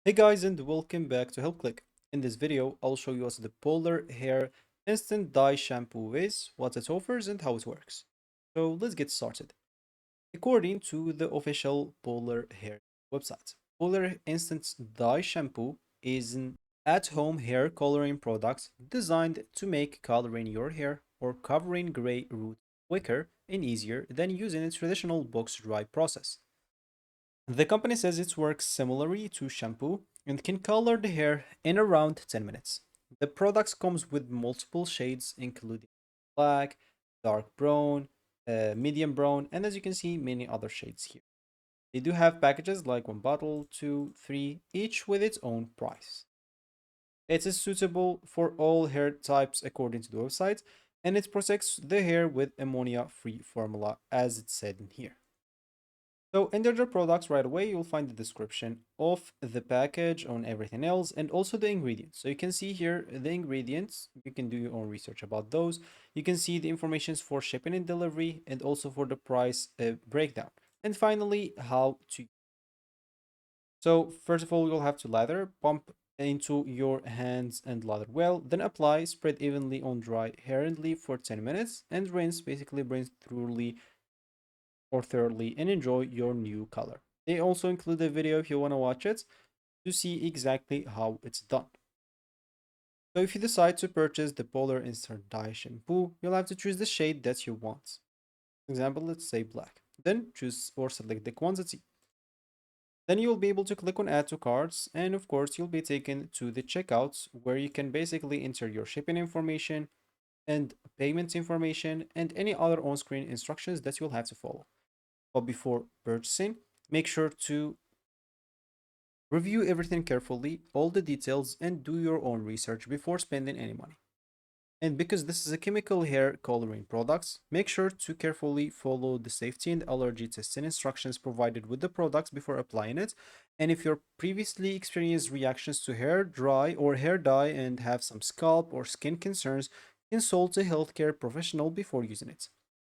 Hey guys, and welcome back to HelpClick. In this video, I'll show you what the Polar Hair Instant Dye Shampoo is, what it offers, and how it works. So let's get started. According to the official Polar Hair website, Polar Instant Dye Shampoo is an at-home hair coloring product designed to make coloring your hair or covering gray roots quicker and easier than using a traditional box dry process. The company says it works similarly to shampoo and can color the hair in around 10 minutes. The product comes with multiple shades, including black, dark brown, medium brown, and as you can see, many other shades here. They do have packages like one bottle, two, three, each with its own price. It is suitable for all hair types according to the website, and it protects the hair with ammonia-free formula, as it's said in here. So under the products right away, you'll find the description of the package on everything else and also the ingredients. So you can see here the ingredients. You can do your own research about those. You can see the informations for shipping and delivery and also for the price breakdown. And finally, how to. So first of all, you'll have to lather, pump into your hands and lather well, then apply, spread evenly on dry hair and leave for 10 minutes and rinse, basically rinse thoroughly and enjoy your new color. They also include a video if you want to watch it to see exactly how it's done. So if you decide to purchase the Polar Instant Dye Shampoo, you'll have to choose the shade that you want. For example, let's say black. Then choose or select the quantity. Then you'll be able to click on add to carts, and of course you'll be taken to the checkouts where you can basically enter your shipping information and payment information and any other on-screen instructions that you'll have to follow. But before purchasing, make sure to review everything carefully, all the details, and do your own research before spending any money. And because this is a chemical hair coloring product, make sure to carefully follow the safety and allergy testing instructions provided with the products before applying it. And if you're previously experienced reactions to hair dye or hair dye and have some scalp or skin concerns, consult a healthcare professional before using it.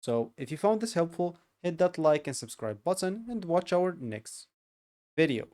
So if you found this helpful, hit that like and subscribe button and watch our next video.